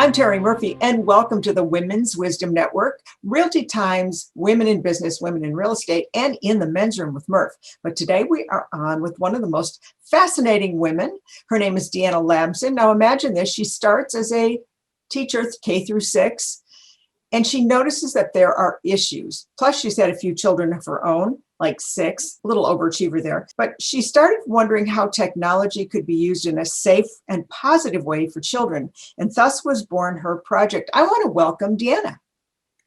I'm Terri Murphy, and welcome to the Women's Wisdom Network, Realty Times, Women in Business, Women in Real Estate, and in the Men's Room with Murph. But today we are on with one of the most fascinating women. Her name is Deanna Lambson. Now imagine this. She starts as a teacher, K through 6, and she notices that there are issues. Plus, she's had a few children of her own, like 6, a little overachiever there. But she started wondering how technology could be used in a safe and positive way for children. And thus was born her project. I want to welcome Deanna.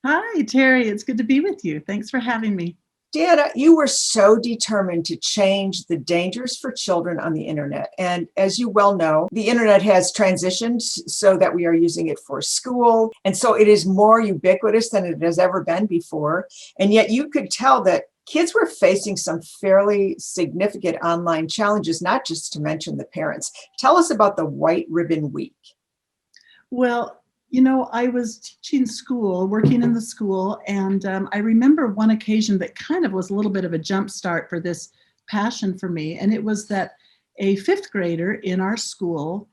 Hi, Terri. It's good to be with you. Thanks for having me. Deanna, you were so determined to change the dangers for children on the internet. And as you well know, the internet has transitioned so that we are using it for school. And so it is more ubiquitous than it has ever been before. And yet you could tell that kids were facing some fairly significant online challenges, not just to mention the parents. Tell us about the White Ribbon Week. Well, I was teaching school, working in the school, and I remember one occasion that kind of was a little bit of a jump start for this passion for me. And it was that a 5th grader in our school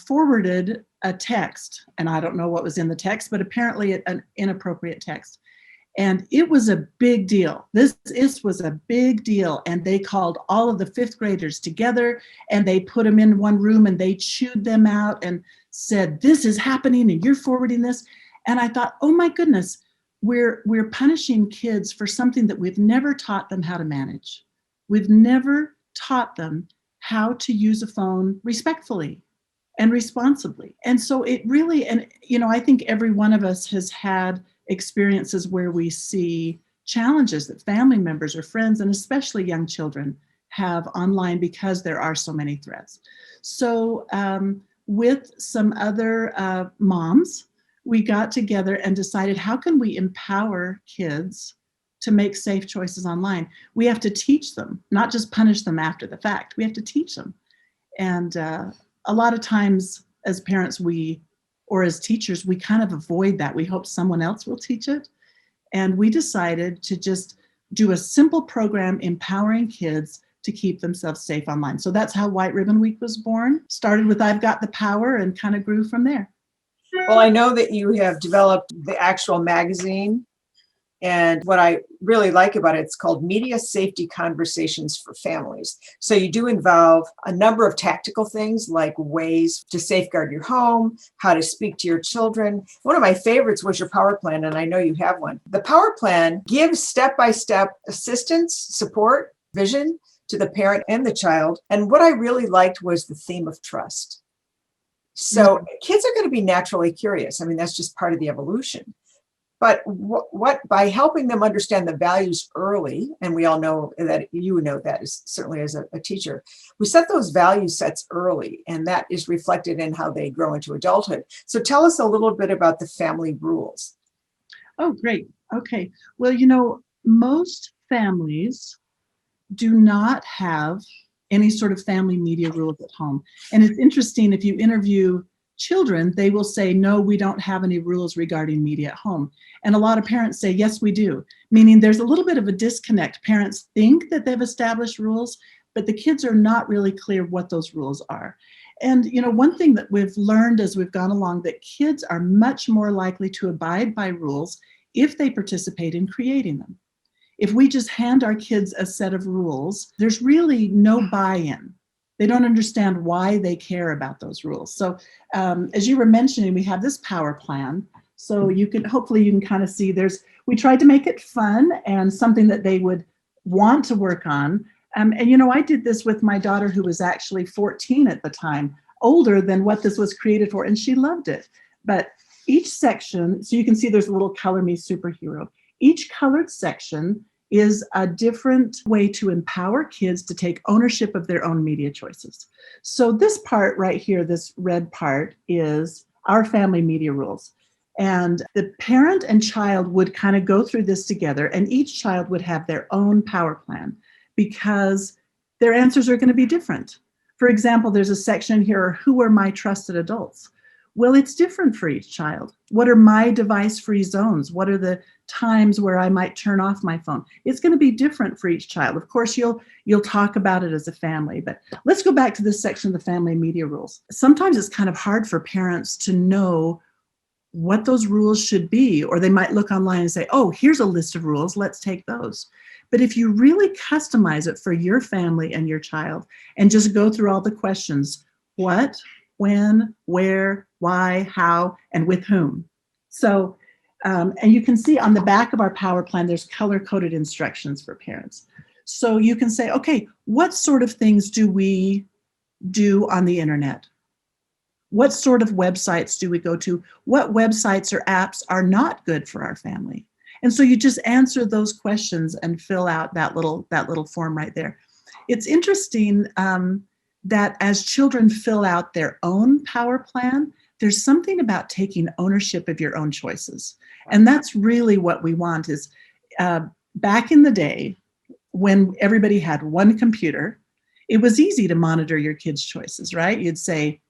forwarded a text, and I don't know what was in the text, but apparently an inappropriate text. And it was a big deal. This was a big deal. And they called all of the 5th graders together and they put them in one room and they chewed them out and said, this is happening and you're forwarding this. And I thought, oh my goodness, we're punishing kids for something that we've never taught them how to manage. We've never taught them how to use a phone respectfully and responsibly. And so it really, I think every one of us has had experiences where we see challenges that family members or friends, and especially young children, have online because there are so many threats. So with some other moms, we got together and decided, how can we empower kids to make safe choices online? We have to teach them, not just punish them after the fact. We have to teach them. And a lot of times as parents, or as teachers, we kind of avoid that. We hope someone else will teach it. And we decided to just do a simple program empowering kids to keep themselves safe online. So that's how White Ribbon Week was born. Started with I've Got the Power and kind of grew from there. Well, I know that you have developed the actual magazine. And what I really like about it, it's called Media Safety Conversations for Families. So you do involve a number of tactical things like ways to safeguard your home, how to speak to your children. One of my favorites was your power plan, and I know you have one. The power plan gives step-by-step assistance, support, vision to the parent and the child. And what I really liked was the theme of trust. So kids are going to be naturally curious. I mean, that's just part of the evolution. But what by helping them understand the values early, and we all know that, you know that is certainly as a teacher, we set those value sets early, and that is reflected in how they grow into adulthood. So tell us a little bit about the family rules. Oh, great. Okay. Well, most families do not have any sort of family media rules at home. And it's interesting, if you interview children, they will say, no, we don't have any rules regarding media at home. And a lot of parents say, yes, we do. Meaning there's a little bit of a disconnect. Parents think that they've established rules, but the kids are not really clear what those rules are. And, one thing that we've learned as we've gone along, that kids are much more likely to abide by rules if they participate in creating them. If we just hand our kids a set of rules, there's really no buy-in. They don't understand why they care about those rules. So as you were mentioning, we have this power plan. So hopefully you can kind of see we tried to make it fun and something that they would want to work on. I did this with my daughter, who was actually 14 at the time, older than what this was created for, and she loved it. But each section, so you can see there's a little Color Me Superhero. Each colored section is a different way to empower kids to take ownership of their own media choices. So this part right here, this red part, is our family media rules. And the parent and child would kind of go through this together, and each child would have their own power plan because their answers are going to be different. For example, there's a section here, who are my trusted adults? Well, it's different for each child. What are my device-free zones? What are the times where I might turn off my phone? It's going to be different for each child. Of course, you'll talk about it as a family, but let's go back to this section of the family media rules. Sometimes it's kind of hard for parents to know what those rules should be, or they might look online and say, oh, here's a list of rules, let's take those. But if you really customize it for your family and your child and just go through all the questions, what, when, where, why, how, and with whom. So, and you can see on the back of our power plan, there's color-coded instructions for parents. So you can say, okay, what sort of things do we do on the internet? What sort of websites do we go to? What websites or apps are not good for our family? And so you just answer those questions and fill out that little form right there. It's interesting that as children fill out their own power plan, there's something about taking ownership of your own choices. And that's really what we want is back in the day when everybody had one computer, it was easy to monitor your kids' choices, right? You'd say,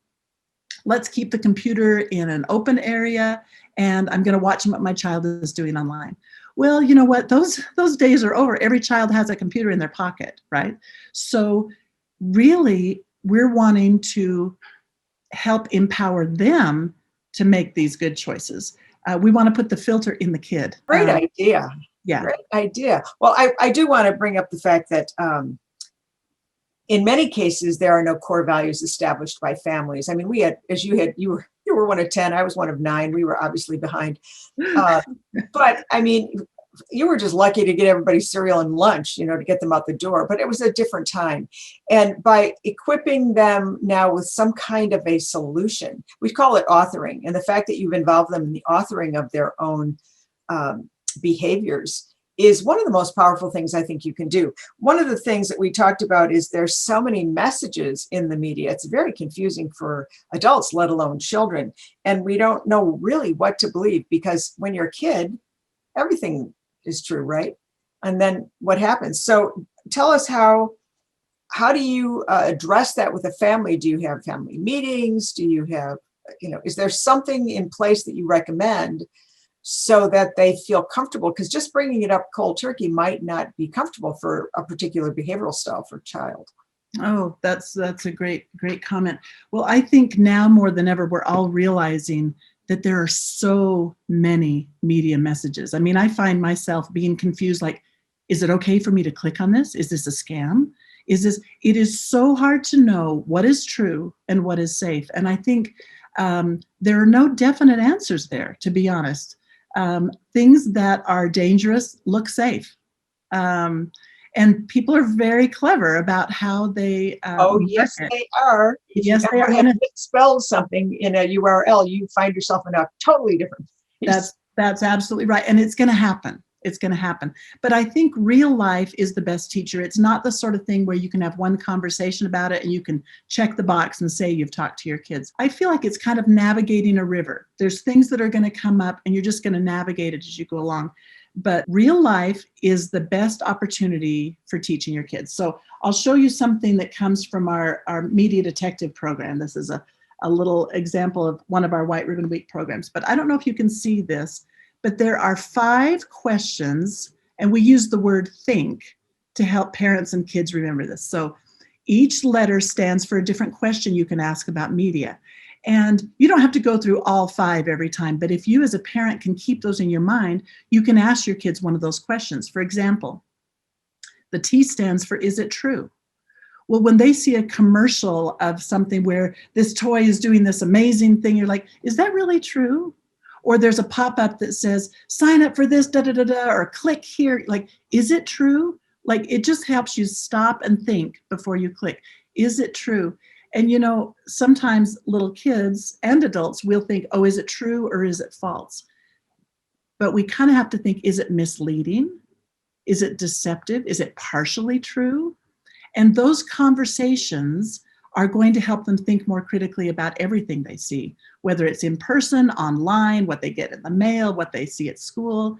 let's keep the computer in an open area and I'm going to watch what my child is doing online. Well, you know what? Those days are over. Every child has a computer in their pocket, right? So really, we're wanting to help empower them to make these good choices. We want to put the filter in the kid. Great idea. Yeah. Great idea. Well, I do want to bring up the fact that in many cases, there are no core values established by families. I mean, we had, as you were one of 10, I was one of 9. We were obviously behind. But I mean, you were just lucky to get everybody cereal and lunch, to get them out the door. But it was a different time. And by equipping them now with some kind of a solution, we call it authoring. And the fact that you've involved them in the authoring of their own behaviors is one of the most powerful things I think you can do. One of the things that we talked about is there's so many messages in the media. It's very confusing for adults, let alone children. And we don't know really what to believe because when you're a kid, everything is true, right? And then what happens? So tell us how do you address that with a family? Do you have family meetings? Do you have, is there something in place that you recommend so that they feel comfortable? Because just bringing it up cold turkey might not be comfortable for a particular behavioral style for a child. Oh, that's a great comment. Well, I think now more than ever, we're all realizing that there are so many media messages. I mean, I find myself being confused, like, is it okay for me to click on this? Is this a scam? It is so hard to know what is true and what is safe. And I think there are no definite answers there, to be honest. Things that are dangerous look safe. And people are very clever about how they yes, they are. Yes, they are. If you spell something in a URL, you find yourself in a totally different place. That's absolutely right. And it's going to happen. It's going to happen. But I think real life is the best teacher. It's not the sort of thing where you can have one conversation about it and you can check the box and say you've talked to your kids. I feel like it's kind of navigating a river. There's things that are going to come up and you're just going to navigate it as you go along. But real life is the best opportunity for teaching your kids. So I'll show you something that comes from our Media Detective program. This is a little example of one of our White Ribbon Week programs. But I don't know if you can see this, but there are 5 questions, and we use the word think to help parents and kids remember this. So each letter stands for a different question you can ask about media. And you don't have to go through all 5 every time, but if you as a parent can keep those in your mind, you can ask your kids one of those questions. For example, the T stands for, is it true? Well, when they see a commercial of something where this toy is doing this amazing thing, you're like, is that really true? Or there's a pop-up that says, sign up for this, da-da-da-da, or click here. Like, is it true? Like, it just helps you stop and think before you click. Is it true? And, sometimes little kids and adults will think, oh, is it true or is it false? But we kind of have to think, is it misleading? Is it deceptive? Is it partially true? And those conversations are going to help them think more critically about everything they see, whether it's in person, online, what they get in the mail, what they see at school,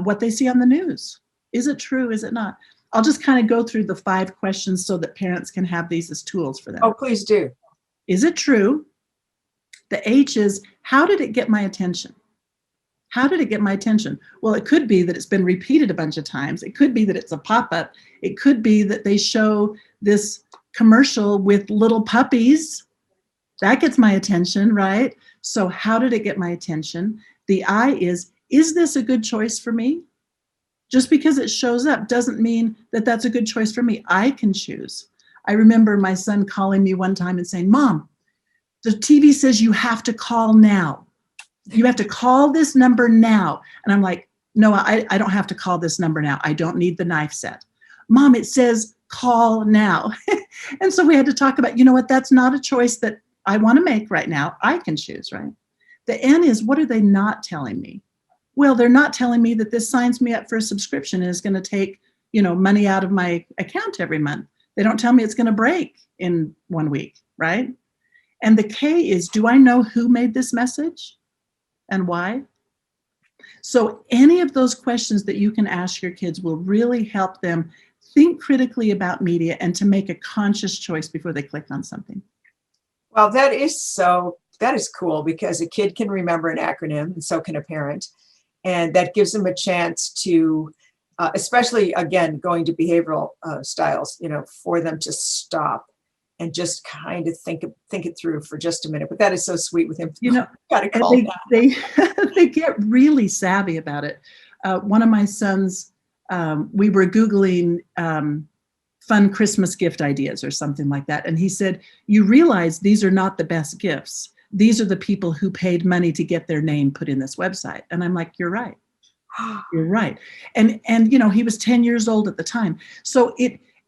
what they see on the news. Is it true? Is it not? I'll just kind of go through the 5 questions so that parents can have these as tools for them. Oh, please do. Is it true? The H is, how did it get my attention? How did it get my attention? Well, it could be that it's been repeated a bunch of times. It could be that it's a pop-up. It could be that they show this commercial with little puppies. That gets my attention, right? So how did it get my attention? The I is this a good choice for me? Just because it shows up doesn't mean that that's a good choice for me. I can choose. I remember my son calling me one time and saying, Mom, the TV says you have to call now. You have to call this number now. And I'm like, no, I don't have to call this number now. I don't need the knife set. Mom, it says call now. And so we had to talk about, you know what, that's not a choice that I want to make right now. I can choose, right? The N is, what are they not telling me? Well, they're not telling me that this signs me up for a subscription and is going to take, money out of my account every month. They don't tell me it's going to break in 1 week, right? And the K is, do I know who made this message and why? So any of those questions that you can ask your kids will really help them think critically about media and to make a conscious choice before they click on something. Well, that is cool, because a kid can remember an acronym, and so can a parent. And that gives them a chance to, especially, again, going to behavioral styles, for them to stop and just kind of think it through for just a minute. But that is so sweet with him. Got to call they get really savvy about it. One of my sons, we were Googling fun Christmas gift ideas or something like that. And he said, you realize these are not the best gifts. These are the people who paid money to get their name put in this website. And I'm like, you're right. You're right. And he was 10 years old at the time. So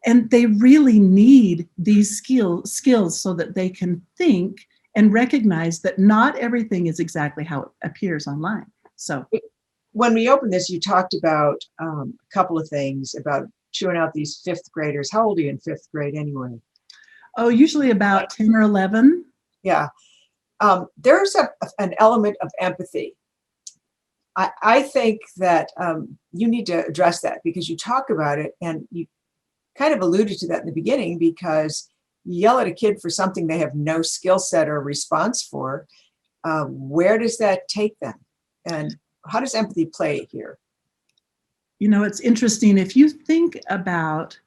and they really need these skills so that they can think and recognize that not everything is exactly how it appears online. So when we opened this, you talked about a couple of things about chewing out these fifth graders. How old are you in fifth grade anyway? Oh, usually about 10 or 11. Yeah. There's an element of empathy. I think that you need to address that, because you talk about it, and you kind of alluded to that in the beginning, because you yell at a kid for something they have no skill set or response for. Where does that take them? And how does empathy play here? It's interesting. If you think about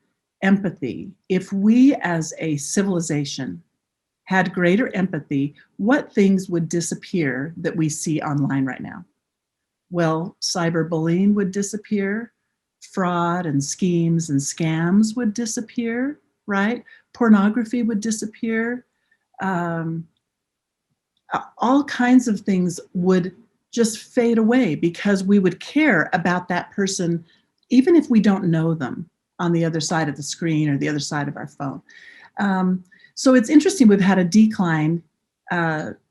empathy, if we as a civilization had greater empathy, what things would disappear that we see online right now? Well, cyberbullying would disappear. Fraud and schemes and scams would disappear, right? Pornography would disappear. All kinds of things would just fade away, because we would care about that person, even if we don't know them, on the other side of the screen or the other side of our phone. So it's interesting, we've had a decline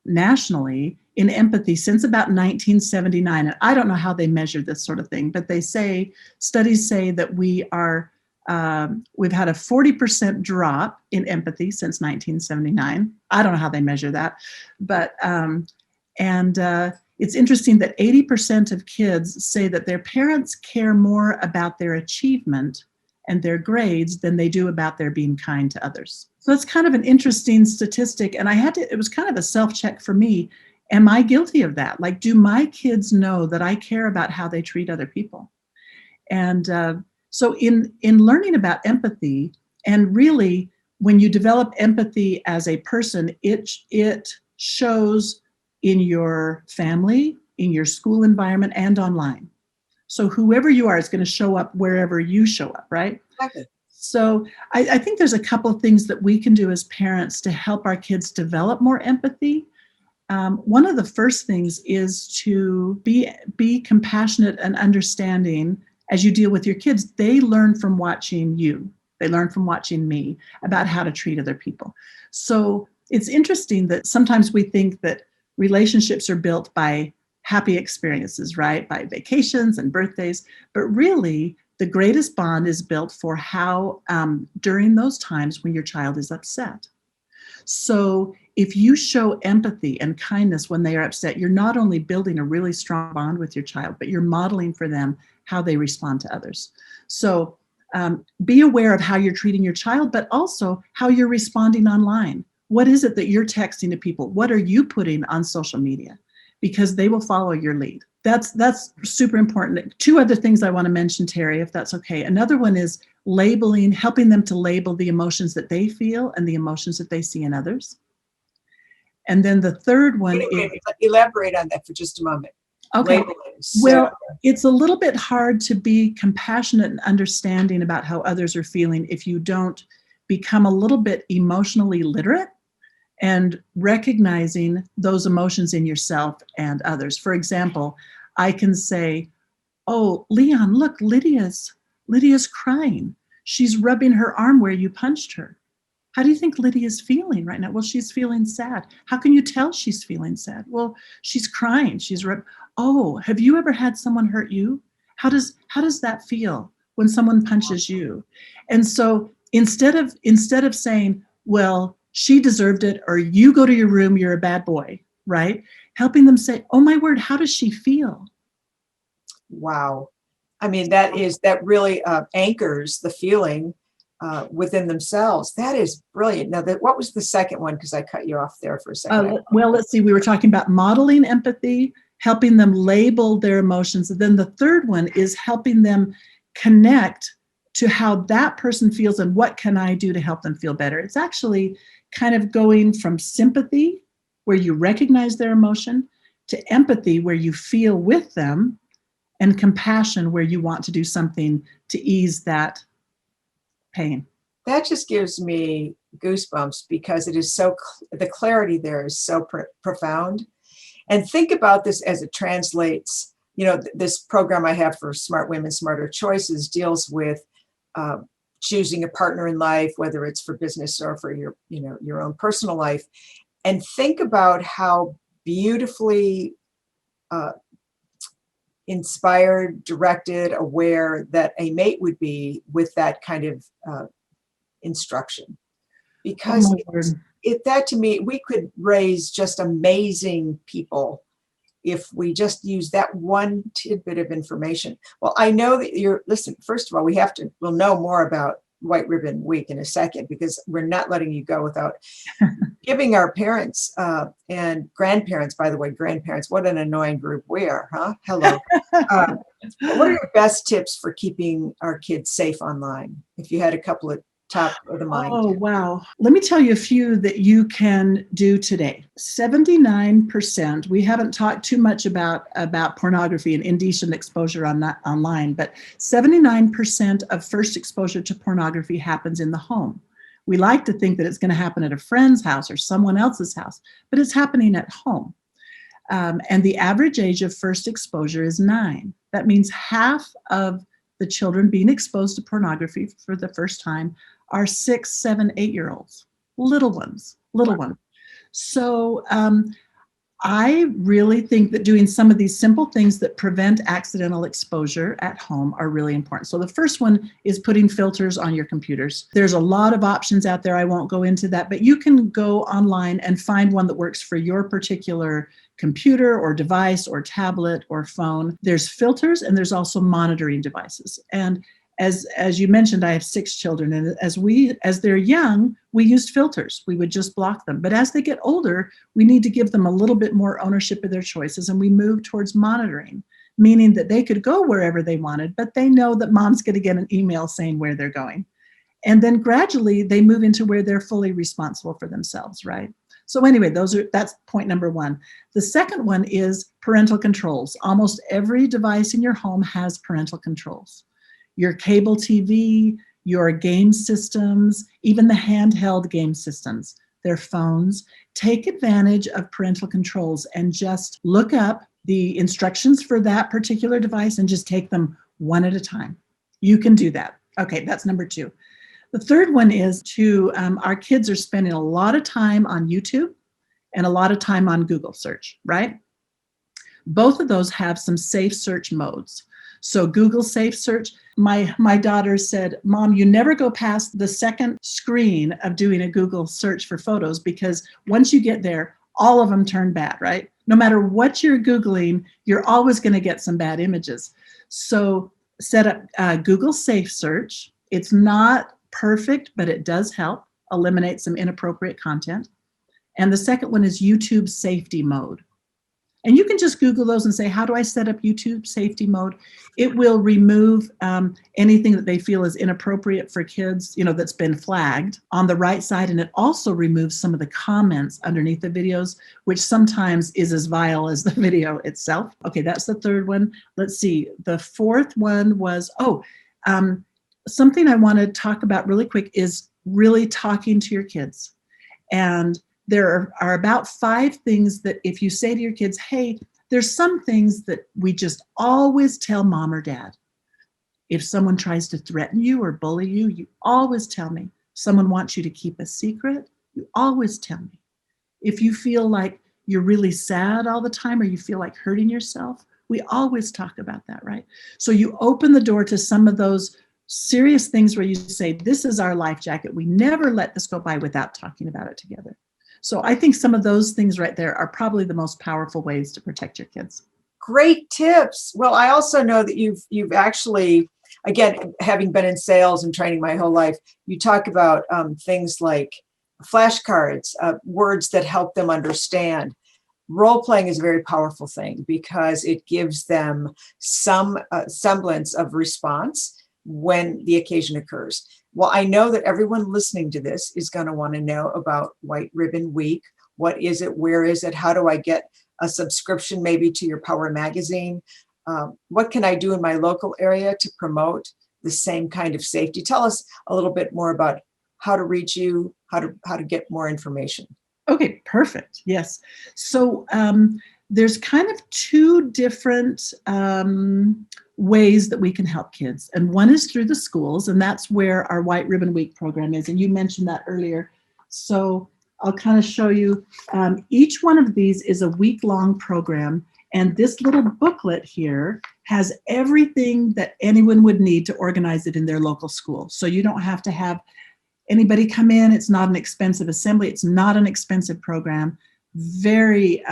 nationally in empathy since about 1979. And I don't know how they measure this sort of thing, but studies say that we've had a 40% drop in empathy since 1979. I don't know how they measure that, but, it's interesting that 80% of kids say that their parents care more about their achievement and their grades than they do about their being kind to others. So it's kind of an interesting statistic. And it was kind of a self-check for me. Am I guilty of that? Like, do my kids know that I care about how they treat other people? And so in learning about empathy, and really when you develop empathy as a person, it shows in your family, in your school environment, and online. So whoever you are is going to show up wherever you show up, right? Exactly. So I think there's a couple of things that we can do as parents to help our kids develop more empathy. One of the first things is to be compassionate and understanding as you deal with your kids. They learn from watching you. They learn from watching me about how to treat other people. So it's interesting that sometimes we think that relationships are built by happy experiences, right? By vacations and birthdays. But really, the greatest bond is built for how during those times when your child is upset. So if you show empathy and kindness when they are upset, you're not only building a really strong bond with your child, but you're modeling for them how they respond to others. So be aware of how you're treating your child, but also how you're responding online. What is it that you're texting to people? What are you putting on social media? Because they will follow your lead. That's super important. Two other things I want to mention, Terri, if that's okay. Another one is labeling, helping them to label the emotions that they feel and the emotions that they see in others. And then the third one is... Elaborate on that for just a moment. Okay. labeling. So Well, it's a little bit hard to be compassionate and understanding about how others are feeling if you don't become a little bit emotionally literate and recognizing those emotions in yourself and others. For example, I can say, "Oh, Leon, look, Lydia's crying. She's rubbing her arm where you punched her. How do you think Lydia's feeling right now?" "Well, she's feeling sad." "How can you tell she's feeling sad?" "Well, she's crying. "Oh, have you ever had someone hurt you? How does that feel when someone punches you?" And so instead of saying, "Well, she deserved it," or "You go to your room, you're a bad boy," right? Helping them say, "Oh my word, how does she feel?" wow. I mean, that really anchors the feeling within themselves. That is brilliant. Now, what was the second one? Because I cut you off there for a second. Well, let's see. We were talking about modeling empathy, helping them label their emotions. And then the third one is helping them connect to how that person feels and what can I do to help them feel better. It's actually kind of going from sympathy, where you recognize their emotion, to empathy, where you feel with them, and compassion, where you want to do something to ease that pain. That just gives me goosebumps because it is the clarity there is so profound. And think about this as it translates. This program I have for Smart Women, Smarter Choices deals with uh, choosing a partner in life, whether it's for business or for your own personal life. And think about how beautifully uh, inspired, directed, aware that a mate would be with that kind of instruction. Oh Because my word. that to me, we could raise just amazing people if we just use that one tidbit of information. Well, I know that listen, first of all, we'll know more about White Ribbon Week in a second, because we're not letting you go without giving our parents and grandparents, by the way, grandparents, what an annoying group we are, huh? Hello. What are your best tips for keeping our kids safe online? If you had a couple of top of the mind. Oh, wow. Let me tell you a few that you can do today. 79%, we haven't talked too much about pornography and indecent exposure online, but 79% of first exposure to pornography happens in the home. We like to think that it's going to happen at a friend's house or someone else's house, but it's happening at home. And the average age of first exposure is 9. That means half of the children being exposed to pornography for the first time are 6, 7, 8-year-olds, little ones. So I really think that doing some of these simple things that prevent accidental exposure at home are really important. So the first one is putting filters on your computers. There's a lot of options out there. I won't go into that, but you can go online and find one that works for your particular computer or device or tablet or phone. There's filters, and there's also monitoring devices. And as you mentioned, I have 6 children, and as they're young, we used filters. We would just block them. But as they get older, we need to give them a little bit more ownership of their choices, and we move towards monitoring, meaning that they could go wherever they wanted, but they know that mom's going to get an email saying where they're going. And then gradually they move into where they're fully responsible for themselves, right? So anyway, that's point number 1. The second one is parental controls. Almost every device in your home has parental controls. Your cable TV, your game systems, even the handheld game systems, their phones. Take advantage of parental controls and just look up the instructions for that particular device and just take them one at a time. You can do that. Okay, that's number 2. The third one is our kids are spending a lot of time on YouTube and a lot of time on Google search, right? Both of those have some safe search modes. So Google Safe Search, my daughter said, "Mom, you never go past the second screen of doing a Google search for photos, because once you get there, all of them turn bad," right? No matter what you're Googling, you're always going to get some bad images. So set up Google Safe Search. It's not perfect, but it does help eliminate some inappropriate content. And the second one is YouTube Safety Mode. And you can just Google those and say, how do I set up YouTube safety mode? It will remove anything that they feel is inappropriate for kids, that's been flagged on the right side. And it also removes some of the comments underneath the videos, which sometimes is as vile as the video itself. Okay, that's the third one. Let's see. The fourth one was, something I want to talk about really quick is really talking to your kids. And there are about 5 things that if you say to your kids, hey, there's some things that we just always tell mom or dad. If someone tries to threaten you or bully you, you always tell me. Someone wants you to keep a secret, you always tell me. If you feel like you're really sad all the time or you feel like hurting yourself, we always talk about that, right? So you open the door to some of those serious things where you say, this is our life jacket. We never let this go by without talking about it together. So I think some of those things right there are probably the most powerful ways to protect your kids. Great tips. Well, I also know that you've actually, again, having been in sales and training my whole life, you talk about things like flashcards, words that help them understand. Role playing is a very powerful thing because it gives them some semblance of response when the occasion occurs. Well, I know that everyone listening to this is going to want to know about White Ribbon Week. What is it? Where is it? How do I get a subscription maybe to your Power magazine? What can I do in my local area to promote the same kind of safety? Tell us a little bit more about how to reach you, how to get more information. Okay, perfect. Yes. So there's kind of 2 different ways that we can help kids. And one is through the schools, and that's where our White Ribbon Week program is. And you mentioned that earlier. So I'll kind of show you. Each one of these is a week-long program. And this little booklet here has everything that anyone would need to organize it in their local school. So you don't have to have anybody come in. It's not an expensive assembly. It's not an expensive program. Very,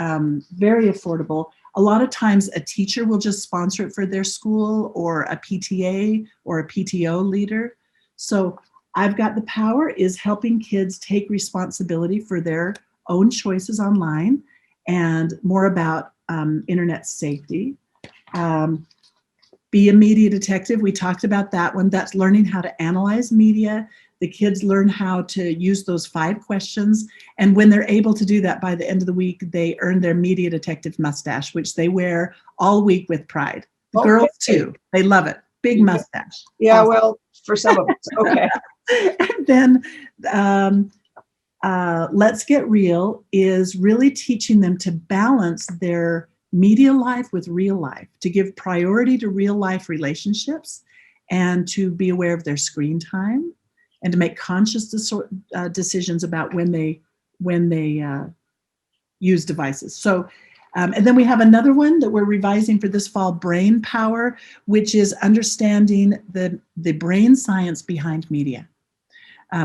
very affordable. A lot of times a teacher will just sponsor it for their school, or a PTA or a PTO leader. So I've Got the Power is helping kids take responsibility for their own choices online, and more about internet safety. Be a Media Detective. We talked about that one. That's learning how to analyze media. The kids learn how to use those 5 questions. And when they're able to do that by the end of the week, they earn their Media Detective mustache, which they wear all week with pride. The girls too. They love it. Big mustache. Yeah, awesome. Well, for some of us. Okay. And then Let's Get Real is really teaching them to balance their media life with real life, to give priority to real life relationships, and to be aware of their screen time, and to make conscious decisions about when they use devices. So, and then we have another one that we're revising for this fall, Brain Power, which is understanding the brain science behind media,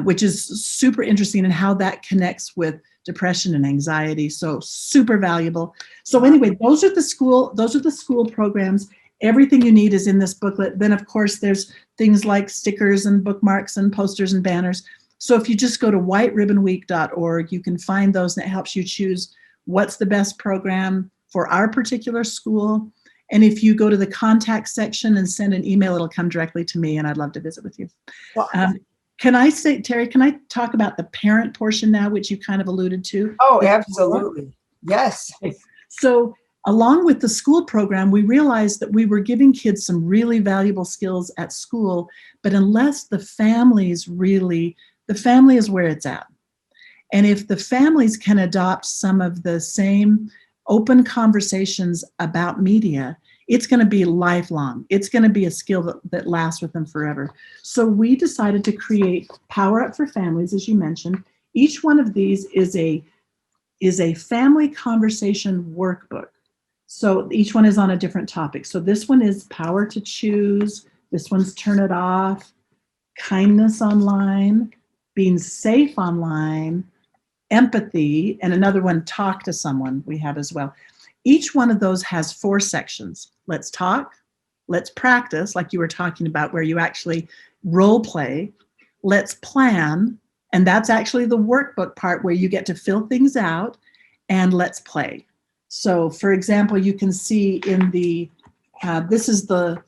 which is super interesting, and how that connects with depression and anxiety. So super valuable. So anyway, those are the school programs. Everything you need is in this booklet. Then, of course, there's things like stickers and bookmarks and posters and banners. So if you just go to whiteribbonweek.org, you can find those, and it helps you choose what's the best program for our particular school. And if you go to the contact section and send an email, it'll come directly to me, and I'd love to visit with you. Well, can I say, Terri, can I talk about the parent portion now, which you kind of alluded to? Oh, absolutely. Yes. So along with the school program, we realized that we were giving kids some really valuable skills at school, but unless the family is where it's at. And if the families can adopt some of the same open conversations about media, it's going to be lifelong. It's going to be a skill that lasts with them forever. So we decided to create Power Up for Families, as you mentioned. Each one of these is a family conversation workbook. So each one is on a different topic. So this one is Power to Choose. This one's Turn It Off, Kindness Online, Being Safe Online, Empathy, and another one, Talk to Someone, we have as well. Each one of those has 4 sections. Let's talk, let's practice, like you were talking about, where you actually role play. Let's plan, and that's actually the workbook part where you get to fill things out, and let's play. So for example, you can see in this is the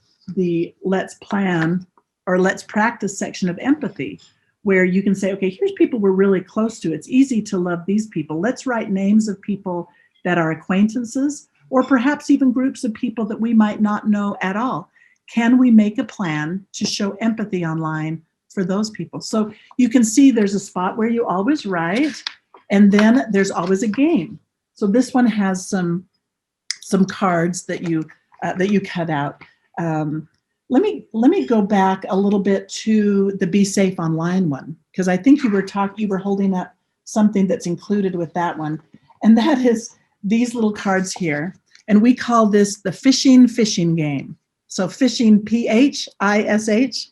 let's plan or let's practice section of empathy, where you can say, okay, here's people we're really close to. It's easy to love these people. Let's write names of people that are acquaintances, or perhaps even groups of people that we might not know at all. Can we make a plan to show empathy online for those people? So you can see there's a spot where you always write, and then there's always a game. So this one has some cards that you cut out. Let me go back a little bit to the Be Safe Online one, because I think you were holding up something that's included with that one, and that is these little cards here, and we call this the phishing game. So phishing, P-H-I-S-H,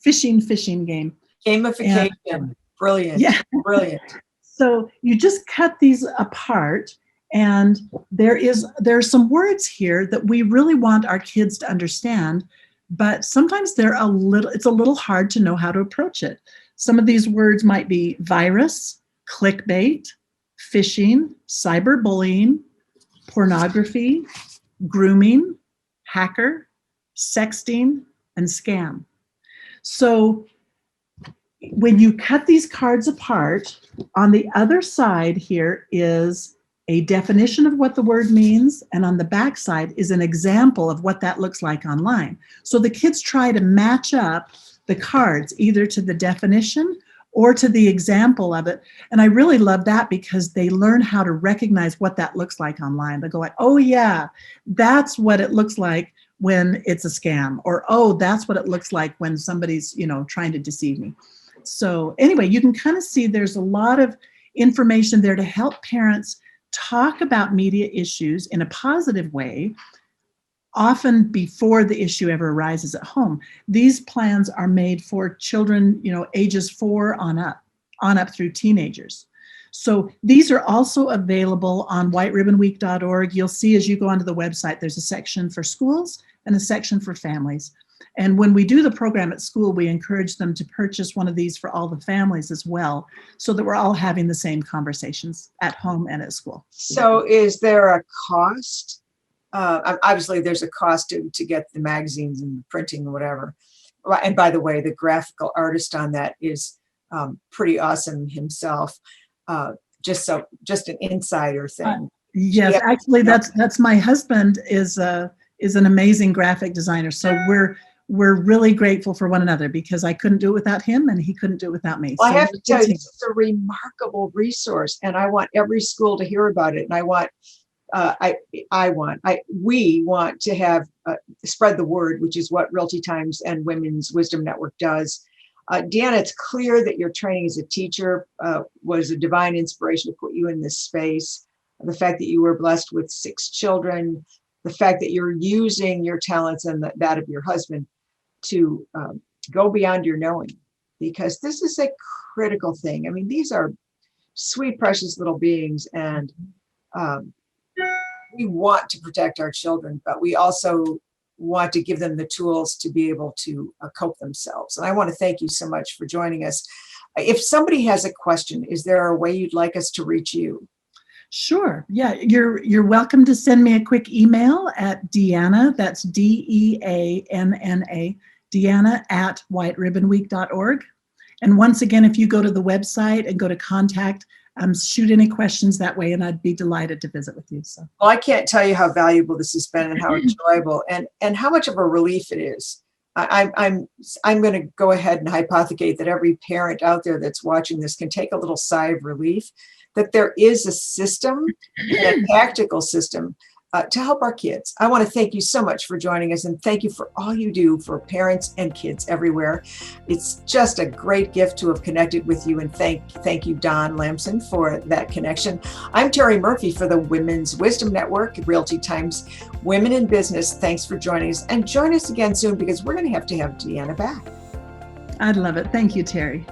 phishing game. Gamification. And, brilliant. Yeah. Brilliant. So you just cut these apart, and there's some words here that we really want our kids to understand, but sometimes it's a little hard to know how to approach it. Some of these words might be virus, clickbait, phishing, cyberbullying, pornography, grooming, hacker, sexting, and scam. So when you cut these cards apart, on the other side here is a definition of what the word means, and on the back side is an example of what that looks like online. So the kids try to match up the cards either to the definition or to the example of it. And I really love that because they learn how to recognize what that looks like online. They go like, oh yeah, that's what it looks like when it's a scam, or oh, that's what it looks like when somebody's, trying to deceive me. So anyway, you can kind of see there's a lot of information there to help parents talk about media issues in a positive way, often before the issue ever arises at home. These plans are made for children, ages 4 on up through teenagers. So these are also available on whiteribbonweek.org. You'll see as you go onto the website, there's a section for schools and a section for families. And when we do the program at school, we encourage them to purchase one of these for all the families as well, so that we're all having the same conversations at home and at school. So is there a cost? Obviously, there's a cost to get the magazines and printing and whatever. And by the way, the graphical artist on that is pretty awesome himself. Just an insider thing. Yes, actually, that's my husband is an amazing graphic designer. So we're really grateful for one another, because I couldn't do it without him and he couldn't do it without me. Well, so I have to tell you, it's a remarkable resource, and I want every school to hear about it. And we want to have spread the word, which is what Realty Times and Women's Wisdom Network does. Deanna, it's clear that your training as a teacher was a divine inspiration to put you in this space. The fact that you were blessed with 6 children, the fact that you're using your talents and that of your husband to go beyond your knowing, because this is a critical thing. I mean, these are sweet, precious little beings, and we want to protect our children, but we also want to give them the tools to be able to cope themselves. And I want to thank you so much for joining us. If somebody has a question, is there a way you'd like us to reach you? Sure. Yeah, you're welcome to send me a quick email at Deanna, that's Deanna, Deanna at whiteribbonweek.org. And once again, if you go to the website and go to contact, shoot any questions that way, and I'd be delighted to visit with you. So, well, I can't tell you how valuable this has been and how enjoyable and how much of a relief it is. I'm going to go ahead and hypothecate that every parent out there that's watching this can take a little sigh of relief, that there is a system, a tactical system to help our kids. I want to thank you so much for joining us, and thank you for all you do for parents and kids everywhere. It's just a great gift to have connected with you, and thank you, Deanna Lambson, for that connection. I'm Terri Murphy for the Women's Wisdom Network, Realty Times Women in Business. Thanks for joining us, and join us again soon, because we're going to have Deanna back. I'd love it. Thank you, Terri.